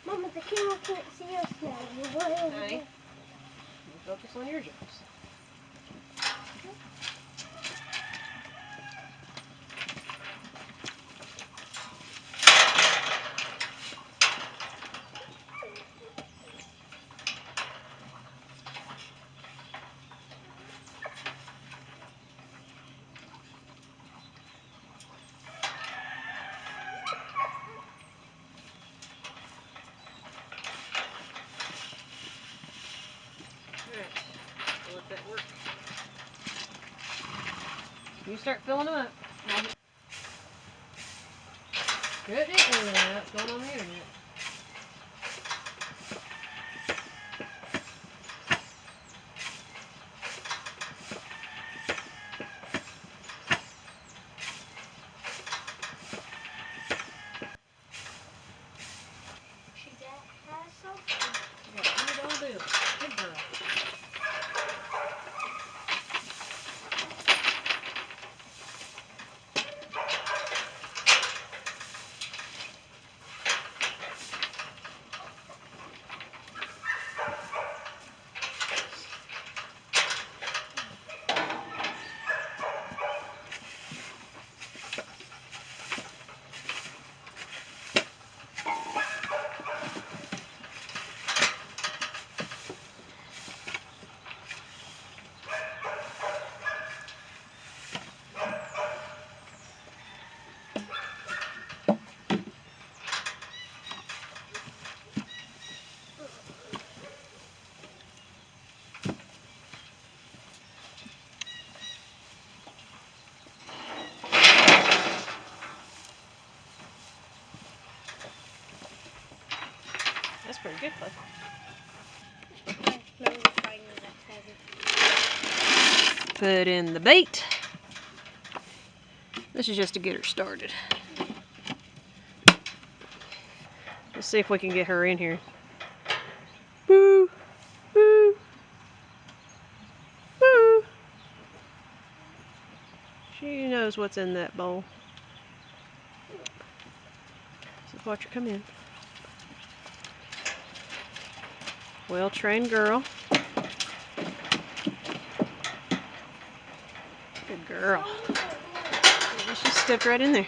Mama, the camera can't see us now. We're way over Honey, there. you focus on your jobs. Alright, we'll let that work. You start filling them up. Good internet. What's going on the internet? She has something. Yeah, you don't do it. Good girl. That's pretty good, bud. Put in the bait. This is just to get her started. Let's see if we can get her in here. Woo! Woo! Woo! She knows what's in that bowl. So watch her come in. Well-trained girl. Good girl. She stepped right in there.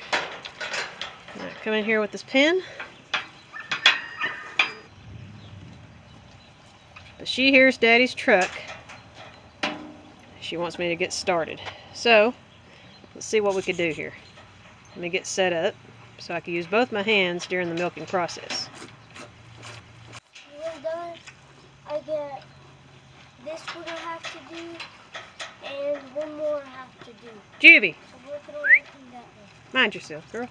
Right, come in here with this pin. But she hears Daddy's truck. She wants me to get started. So, let's see what we could do here. Let me get set up so I can use both my hands during the milking process. When done, I get this one I have to do, and one more I have to do. Juby, I'm working on making that one. mind yourself, girl.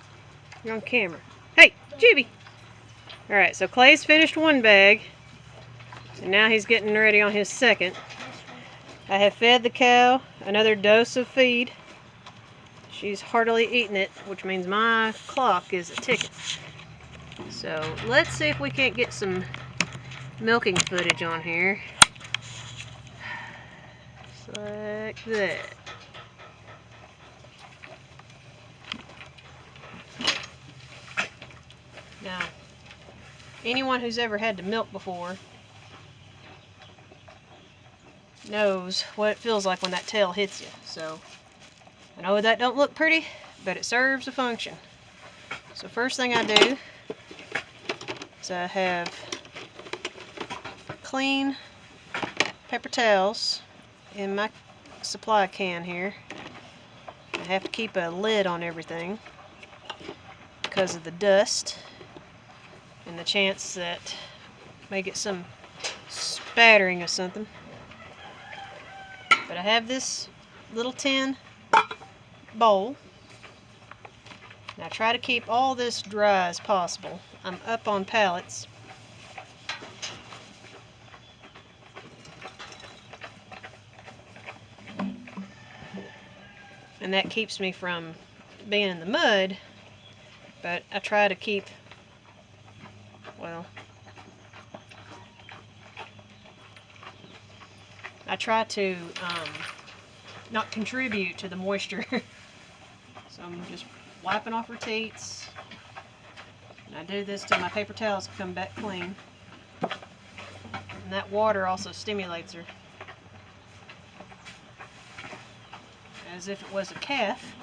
You're on camera. Hey, Juby! Alright, so Clay's finished one bag. And now he's getting ready on his second. I have fed the cow another dose of feed. She's heartily eating it, which means my clock is ticking. So let's see if we can't get some milking footage on here. Just like that. anyone who's ever had to milk before knows what it feels like when that tail hits you. So I know that don't look pretty, but it serves a function. So first thing I do is I have clean paper towels in my supply can here. I have to keep a lid on everything because of the dust and the chance that I may get some spattering of something. But I have this little tin bowl, and I try to keep all this dry as possible. I'm up on pallets. And that keeps me from being in the mud, but I try to keep, well, I try to not contribute to the moisture. So I'm just wiping off her teats, and I do this till my paper towels come back clean. And that water also stimulates her, as if it was a calf.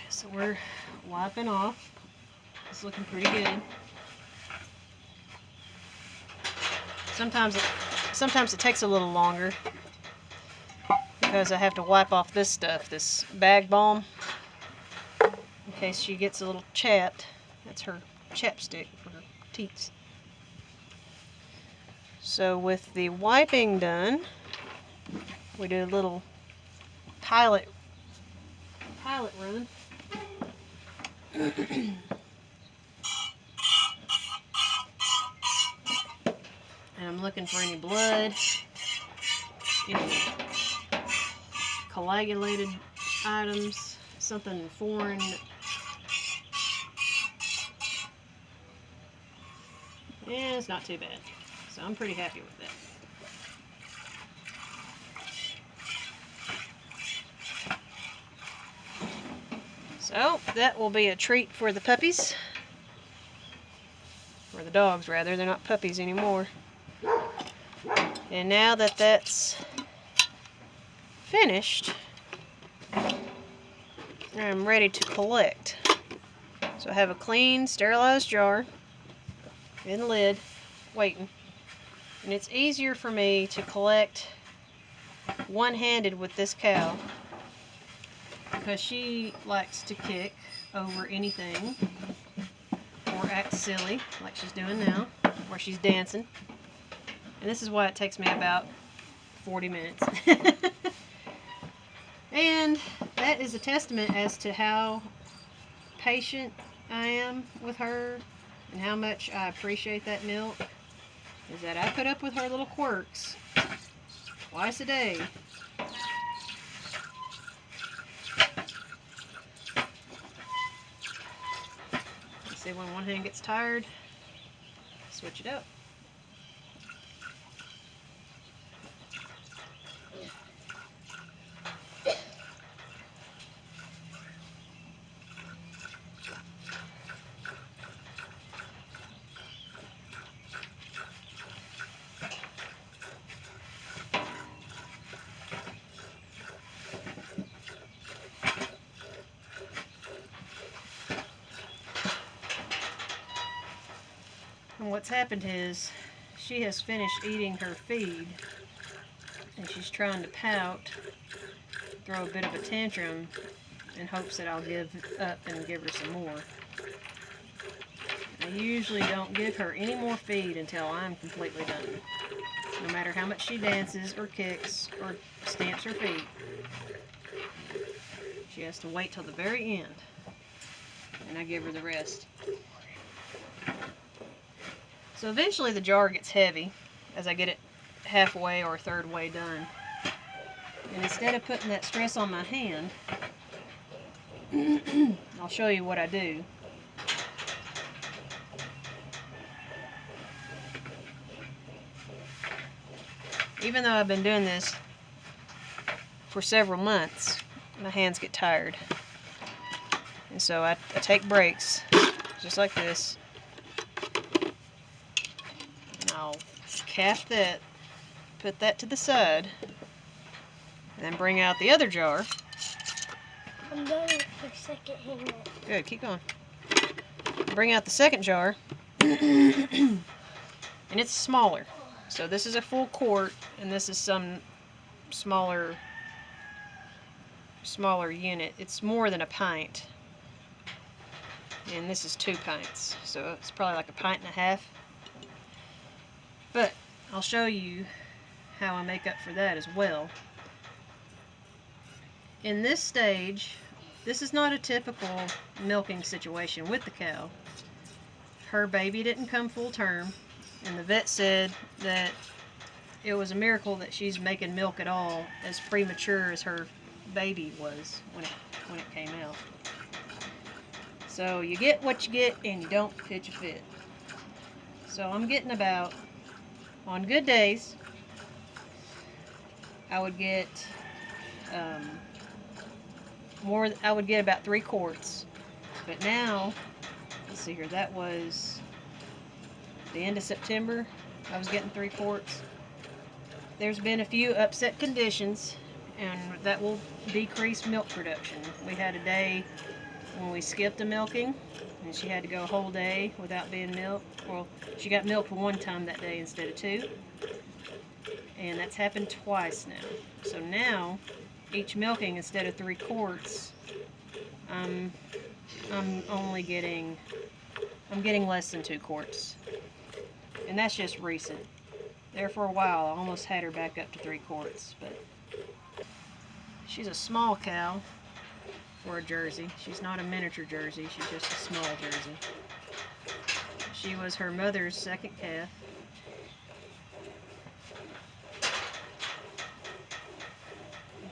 So we're wiping off. It's looking pretty good. Sometimes it takes a little longer because I have to wipe off this stuff, this bag balm, in case she gets a little chapped. That's her chapstick for her teats. So with the wiping done, we do a little pilot run. And I'm looking for any blood, any coagulated items, something foreign. Yeah, it's not too bad. So I'm pretty happy with that. So that will be a treat for the puppies. Or the dogs, rather. They're not puppies anymore. And now that that's finished, I'm ready to collect. So I have a clean, sterilized jar and lid waiting. And it's easier for me to collect one-handed with this cow because she likes to kick over anything or act silly like she's doing now, or she's dancing. And this is why it takes me about 40 minutes. And that is a testament as to how patient I am with her and how much I appreciate that milk, is that I put up with her little quirks twice a day. You see, when one hand gets tired, switch it up. And what's happened is she has finished eating her feed and she's trying to pout, throw a bit of a tantrum in hopes that I'll give up and give her some more. I usually don't give her any more feed until I'm completely done. No matter how much she dances or kicks or stamps her feet, she has to wait till the very end and I give her the rest. So eventually the jar gets heavy as I get it halfway or a third way done. And instead of putting that stress on my hand, I'll show you what I do. Even though I've been doing this for several months, my hands get tired. And so I take breaks, just like this. And I'll cap that, put that to the side, and then bring out the other jar. I'm done with the second hand net. Good, keep going. Bring out the second jar, and it's smaller. So this is a full quart, and this is some smaller unit. It's more than a pint. And this is 2 pints, so it's probably like a pint and a half. But I'll show you how I make up for that as well. In this stage, this is not a typical milking situation with the cow. Her baby didn't come full term, and the vet said that it was a miracle that she's making milk at all, as premature as her baby was when it came out. So you get what you get, and you don't pitch a fit. So I'm getting about, on good days, I would get I would get about 3 quarts. But now, let's see here, that was the end of September, I was getting 3 quarts. There's been a few upset conditions, and that will decrease milk production. We had a day when we skipped the milking, and she had to go a whole day without being milked. Well, she got milked 1 time that day instead of 2, and that's happened twice now. So now, each milking, instead of 3 quarts, I'm getting less than 2 quarts, and that's just recent. There for a while, I almost had her back up to 3 quarts, but she's a small cow for a Jersey. She's not a miniature Jersey, she's just a small Jersey. She was her mother's second calf.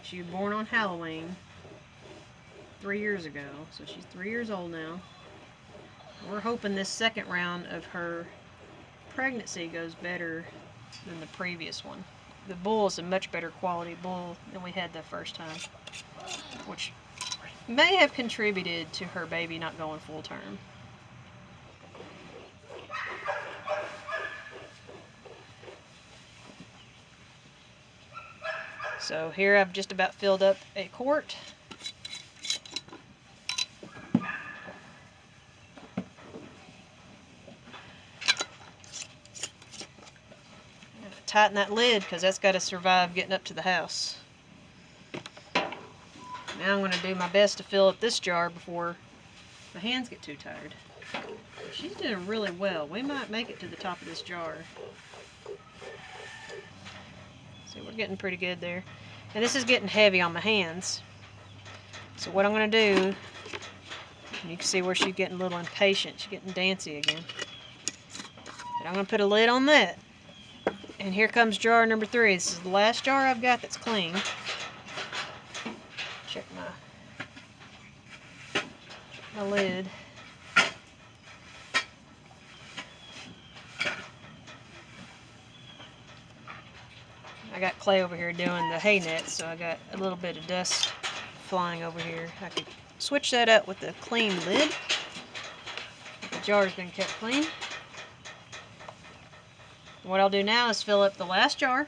She was born on Halloween 3 years ago, so she's 3 years old now. We're hoping this second round of her pregnancy goes better than the previous one. The bull is a much better quality bull than we had the first time, which may have contributed to her baby not going full term. So here I've just about filled up a quart. Tighten that lid because that's got to survive getting up to the house. Now I'm going to do my best to fill up this jar before my hands get too tired. She's doing really well. We might make it to the top of this jar. See, we're getting pretty good there. And this is getting heavy on my hands. So what I'm going to do, you can see where she's getting a little impatient. She's getting dancy again. But I'm going to put a lid on that. And here comes jar number 3. This is the last jar I've got that's clean. Check my lid. I got Clay over here doing the hay nets, so I got a little bit of dust flying over here. I could switch that up with a clean lid. The jar's been kept clean. What I'll do now is fill up the last jar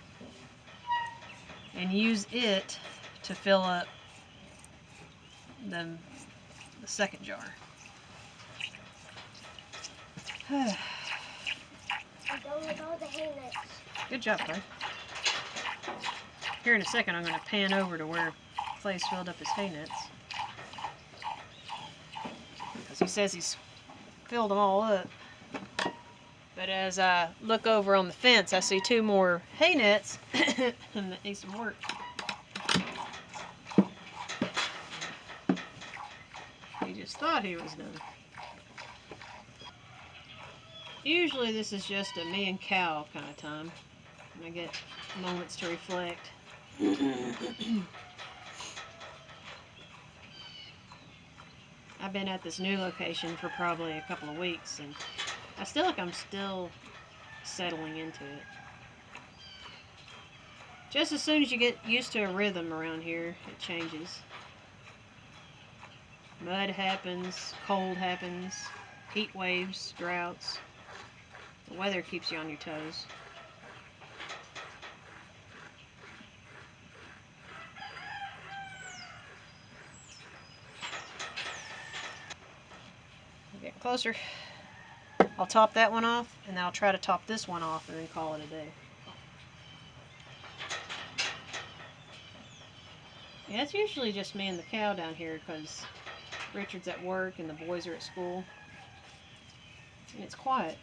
and use it to fill up the second jar. I'm done with all the hay nets. Good job, Clay. Here in a second I'm going to pan over to where Clay's filled up his hay nets, because he says he's filled them all up. But as I look over on the fence, I see 2 more hay nets that need some work. He just thought he was done. Usually this is just a me and cow kind of time, and I get moments to reflect. I've been at this new location for probably a couple of weeks, and I feel like I'm still settling into it. Just as soon as you get used to a rhythm around here, it changes. Mud happens, cold happens, heat waves, droughts. The weather keeps you on your toes. Getting closer. I'll top that one off, and then I'll try to top this one off and then call it a day. Yeah, it's usually just me and the cow down here because Richard's at work and the boys are at school. And it's quiet.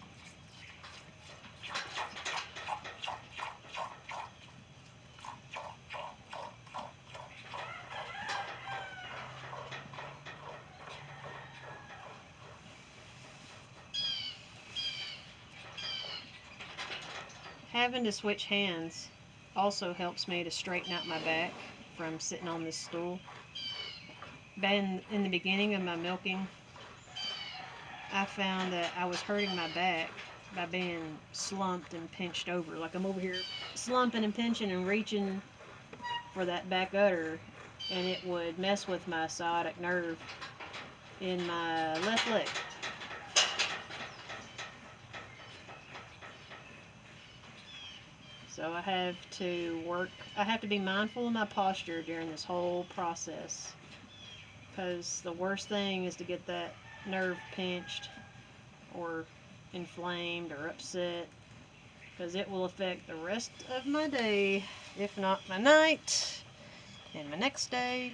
Having to switch hands also helps me to straighten out my back from sitting on this stool. In the beginning of my milking, I found that I was hurting my back by being slumped and pinched over. Like I'm over here slumping and pinching and reaching for that back udder, and it would mess with my sciatic nerve in my left leg. So I have to be mindful of my posture during this whole process, because the worst thing is to get that nerve pinched or inflamed or upset, because it will affect the rest of my day, if not my night and my next day.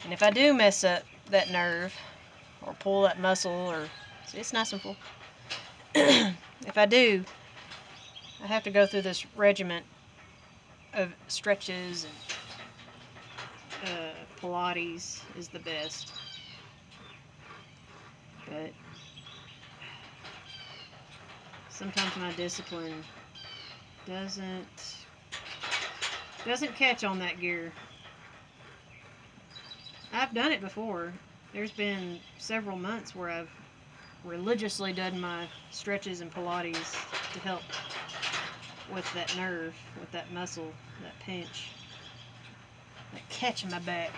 And if I do mess up that nerve or pull that muscle, or see, it's nice and full. If I do, I have to go through this regiment of stretches, and Pilates is the best. But sometimes my discipline doesn't catch on that gear. I've done it before. There's been several months where I've religiously done my stretches and Pilates to help with that nerve, with that muscle, that pinch, that catch in my back,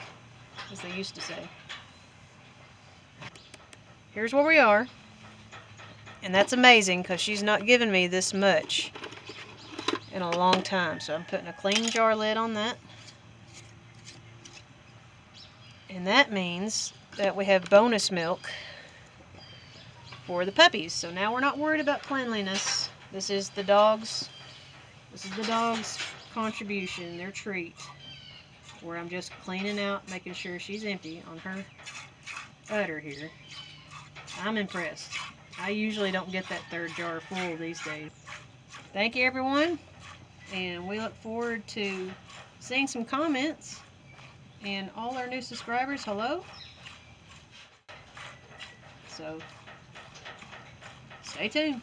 as they used to say. Here's where we are, and that's amazing because she's not given me this much in a long time. So I'm putting a clean jar lid on that, and that means that we have bonus milk for the puppies. So now we're not worried about cleanliness. This is the dog's contribution, their treat, where I'm just cleaning out, making sure she's empty on her udder here. I'm impressed. I usually don't get that third jar full these days. Thank you, everyone, and we look forward to seeing some comments. And all our new subscribers, hello. So stay tuned.